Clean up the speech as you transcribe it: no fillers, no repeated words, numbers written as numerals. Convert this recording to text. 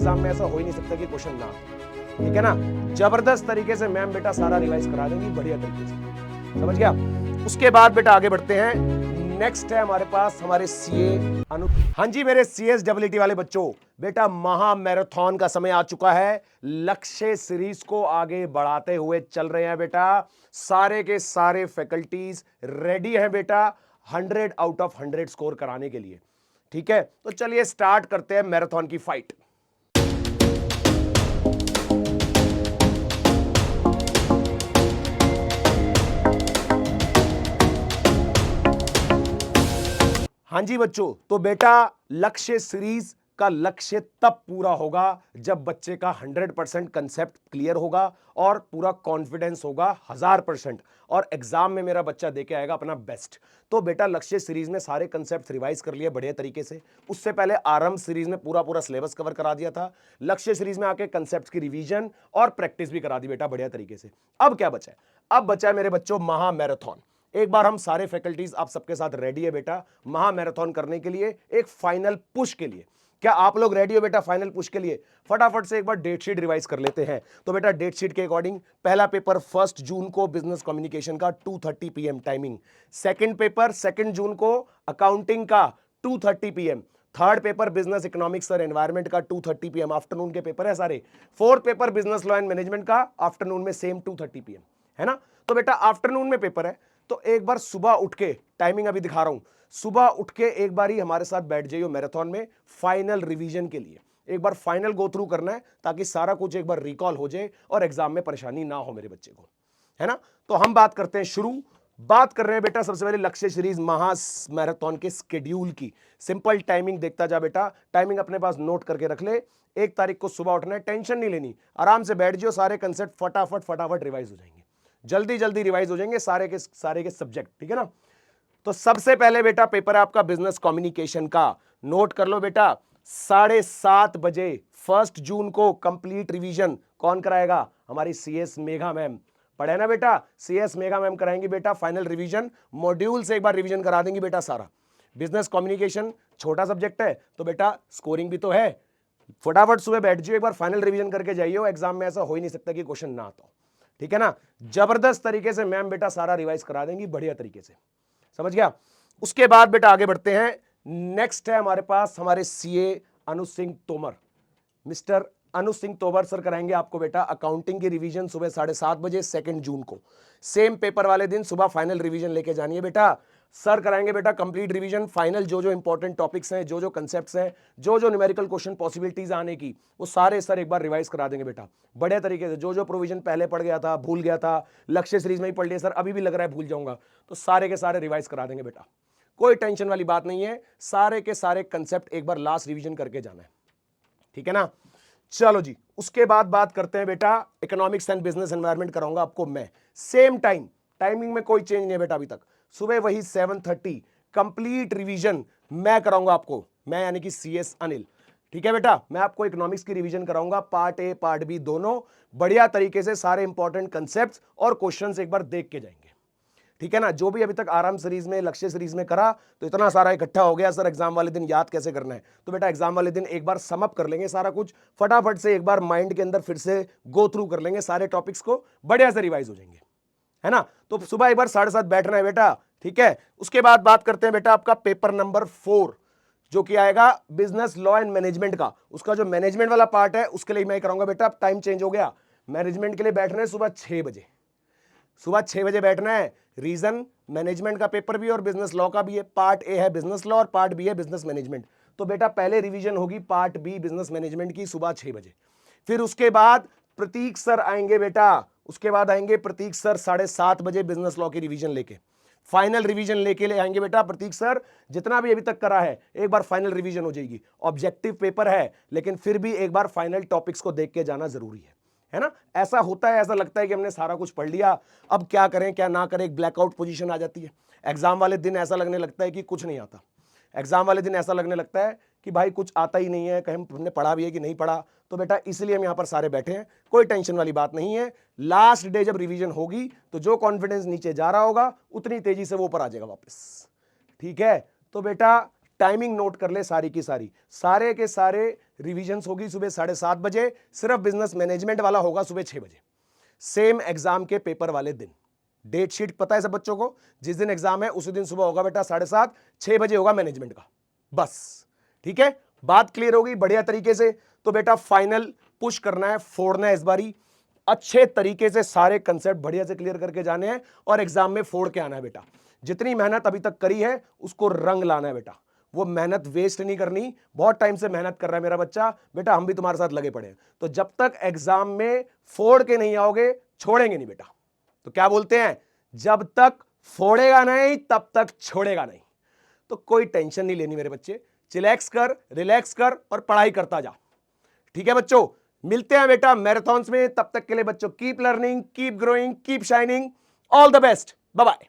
Exam में ऐसा हो ही नहीं सकता कि क्वेश्चन ना आए। ठीक है ना, जबरदस्त तरीके से मैम बेटा सारा रिवाइज करा देंगी बढ़िया तरीके से, समझ गया। उसके बाद बेटा आगे बढ़ते हैं, नेक्स्ट है हमारे पास हमारे सीए अनु। हाँ जी मेरे CSEE वाले बच्चों, बेटा महा मैराथन का समय आ चुका है। लक्ष्य सीरीज को आगे बढ़ाते हुए चल रहे हैं बेटा, सारे के सारे फैकल्टीज रेडी हैं बेटा 100 आउट ऑफ 100 स्कोर कराने के लिए। ठीक है, तो चलिए स्टार्ट करते हैं मैराथन की फाइट। हाँ जी बच्चों, तो बेटा लक्ष्य सीरीज का लक्ष्य तब पूरा होगा जब बच्चे का 100% कंसेप्ट क्लियर होगा और पूरा कॉन्फिडेंस होगा 1000%, और एग्जाम में मेरा बच्चा देके आएगा अपना बेस्ट। तो बेटा लक्ष्य सीरीज में सारे कंसेप्ट रिवाइज कर लिए बढ़िया तरीके से। उससे पहले आरंभ सीरीज में पूरा पूरा सिलेबस कवर करा दिया था। लक्ष्य सीरीज में आके कंसेप्ट की रिवीजन और प्रैक्टिस भी करा दी बेटा बढ़िया तरीके से। अब क्या बचा है? अब बचा है मेरे बच्चों महा मैराथन। एक बार हम सारे फैकल्टीज आप सबके साथ रेडी है बेटा महा मैराथन करने के लिए, एक फाइनल पुश के लिए। क्या आप लोग रेडी हो बेटा फाइनल पुश के लिए? फटाफट से एक बार डेट शीट रिवाइज कर लेते हैं। तो बेटा डेट शीट के अकॉर्डिंग पहला पेपर 1 जून को बिजनेस कम्युनिकेशन का 2:30 PM टाइमिंग। सेकंड पेपर 2 जून को अकाउंटिंग का 2:30 PM। Third paper business economics और एनवायरमेंट का 2:30 PM, आफ्टरनून के पेपर है सारे। Fourth paper business law and management का आफ्टरनून में सेम 2:30 PM, है ना। तो बेटा आफ्टरनून में पेपर है, तो एक बार सुबह उठ के, टाइमिंग अभी दिखा रहा हूं, सुबह उठ के एक बार ही हमारे साथ बैठ जाइए मैराथन में फाइनल रिवीजन के लिए। एक बार फाइनल गो थ्रू करना है ताकि सारा कुछ एक बार रिकॉल हो जाए और एग्जाम में परेशानी ना हो मेरे बच्चे को, है ना। तो हम बात करते हैं शुरू, बात कर रहे हैं बेटा सबसे पहले लक्ष्य सीरीज महा मैराथन के स्केड्यूल की। सिंपल टाइमिंग देखता जा बेटा, टाइमिंग अपने पास नोट करके रख ले। 1 तारीख को सुबह उठना है, टेंशन नहीं लेनी, आराम से बैठ जाओ, सारे कंसेप्ट फटाफट फटाफट रिवाइज हो जाएंगे, जल्दी जल्दी रिवाइज हो जाएंगे सारे के सब्जेक्ट, ठीक है ना। तो सबसे पहले बेटा पेपर है आपका बिजनेस कम्युनिकेशन का, नोट कर लो बेटा 7:30 बजे 1 जून को कंप्लीट रिवीजन कौन कराएगा? हमारी CS मेघा मैम। पढ़े ना बेटा, CS मेघा मैम कराएंगी बेटा फाइनल रिवीजन, मॉड्यूल से एक बार रिवीजन करा देंगी बेटा सारा। बिजनेस कम्युनिकेशन छोटा सब्जेक्ट है तो बेटा स्कोरिंग भी तो है, फटाफट सुबह बैठ जाइए, एक बार फाइनल रिवीजन करके जाइए, एग्जाम में ऐसा हो ही नहीं सकता कि क्वेश्चन ना आता हो। ठीक है ना, जबरदस्त तरीके से मैम बेटा सारा रिवाइज करा देंगी बढ़िया तरीके से, समझ गया। उसके बाद बेटा आगे बढ़ते हैं, नेक्स्ट है हमारे पास हमारे CA अनु सिंह तोमर। मिस्टर अनु सिंह तोमर सर कराएंगे आपको बेटा अकाउंटिंग की रिवीजन सुबह 7:30 बजे 2 जून को। सेम पेपर वाले दिन सुबह फाइनल रिवीजन लेके जानी है बेटा। सर कराएंगे बेटा कंप्लीट रिवीजन, फाइनल जो जो इंपॉर्टेंट टॉपिक्स हैं, जो जो कंसेप्ट्स हैं, जो जो न्यूमेरिकल क्वेश्चन पॉसिबिलिटीज आने की, वो सारे सर एक बार रिवाइज करा देंगे बेटा बढ़िया तरीके से। जो जो प्रोविजन पहले पढ़ गया था, भूल गया था, लक्ष्य सीरीज में ही पढ़ लिया सर, अभी भी लग रहा है भूल जाऊंगा, तो सारे के सारे रिवाइज करा देंगे बेटा, कोई टेंशन वाली बात नहीं है। सारे के सारे कंसेप्ट एक बार लास्ट रिवीजन करके जाना है, ठीक है ना। चलो जी, उसके बाद बात करते हैं बेटा इकोनॉमिक्स एंड बिजनेस एनवायरनमेंट कराऊंगा आपको मैं, सेम टाइम, टाइमिंग में कोई चेंज नहीं है बेटा अभी तक, सुबह वही 7:30 कंप्लीट रिवीजन मैं कराऊंगा आपको, मैं यानी कि CS अनिल। ठीक है बेटा, मैं आपको इकोनॉमिक्स की रिवीजन कराऊंगा, पार्ट A पार्ट B दोनों, बढ़िया तरीके से सारे इंपॉर्टेंट कंसेप्ट्स और क्वेश्चंस एक बार देख के जाएंगे, ठीक है ना। जो भी अभी तक आराम सीरीज में, लक्ष्य सीरीज में करा, तो इतना सारा इकट्ठा हो गया सर, एग्जाम वाले दिन याद कैसे करना है? तो बेटा एग्जाम वाले दिन एक बार समअप कर लेंगे सारा कुछ, फटाफट से एक बार माइंड के अंदर फिर से गो थ्रू कर लेंगे सारे टॉपिक्स को, बढ़िया से रिवाइज हो जाएंगे, है ना। तो सुबह एक बार 7:30 बैठना है बेटा, ठीक है। उसके बाद बात करते हैं बेटा आपका पेपर नंबर 4 जो कि आएगा बिजनेस लॉ एंड मैनेजमेंट का। उसका जो मैनेजमेंट वाला पार्ट है उसके लिए मैं कराऊंगा बेटा, टाइम चेंज हो गया, मैनेजमेंट के लिए बैठना है सुबह 6 बजे, सुबह 6 बजे बैठना है। रीजन, मैनेजमेंट का पेपर भी और बिजनेस लॉ का भी है, पार्ट A है बिजनेस लॉ और पार्ट B है बिजनेस मैनेजमेंट। तो बेटा पहले रिवीजन होगी पार्ट B बिजनेस मैनेजमेंट की सुबह 6 बजे, फिर उसके बाद प्रतीक सर आएंगे बेटा, उसके बाद आएंगे प्रतीक सर 7:30 बजे बिजनेस लॉ की रिवीजन लेके, फाइनल रिवीजन लेके ले आएंगे बेटा प्रतीक सर। जितना भी अभी तक करा है एक बार फाइनल रिवीजन हो जाएगी, ऑब्जेक्टिव पेपर है लेकिन फिर भी एक बार फाइनल टॉपिक्स को देख के जाना जरूरी है ना। ऐसा होता है, ऐसा लगता है कि हमने सारा कुछ पढ़ लिया, अब क्या करें क्या ना करें, एक ब्लैकआउट पोजीशन आ जाती है। एग्जाम वाले दिन ऐसा लगने लगता है कि कुछ नहीं आता, एग्जाम वाले दिन ऐसा लगने लगता है कि भाई कुछ आता ही नहीं है, कहीं हमने पढ़ा भी है कि नहीं पढ़ा। तो बेटा इसलिए हम यहाँ पर सारे बैठे हैं, कोई टेंशन वाली बात नहीं है। लास्ट डे जब रिवीजन होगी तो जो कॉन्फिडेंस नीचे जा रहा होगा उतनी तेजी से वो ऊपर आ जाएगा वापस, ठीक है। तो बेटा टाइमिंग नोट कर ले सारी की सारी, सारे के सारे रिविजन्स होगी सुबह 7:30 बजे, सिर्फ बिजनेस मैनेजमेंट वाला होगा सुबह 6 बजे, सेम एग्जाम के पेपर वाले दिन। डेट शीट पता है सब बच्चों को, जिस दिन एग्जाम है उसी दिन सुबह होगा बेटा 7:30, 6 बजे होगा मैनेजमेंट का, बस। ठीक है, बात क्लियर होगी बढ़िया तरीके से। तो बेटा फाइनल पुश करना है, फोड़ना है इस बारी, अच्छे तरीके से सारे कंसेप्ट बढ़िया से क्लियर करके जाने हैं और एग्जाम में फोड़ के आना है बेटा। जितनी मेहनत अभी तक करी है उसको रंग लाना है बेटा, वो मेहनत वेस्ट नहीं करनी। बहुत टाइम से मेहनत कर रहा है मेरा बच्चा, बेटा हम भी तुम्हारे साथ लगे पड़े हैं। तो जब तक एग्जाम में फोड़ के नहीं आओगे छोड़ेंगे नहीं बेटा। तो क्या बोलते हैं, जब तक फोड़ेगा नहीं तब तक छोड़ेगा नहीं। तो कोई टेंशन नहीं लेनी मेरे बच्चे, चिलैक्स कर, रिलैक्स कर और पढ़ाई करता जा। ठीक है बच्चों, मिलते हैं बेटा मैराथन्स में। तब तक के लिए बच्चों keep learning, keep growing, keep shining, all the best, bye bye.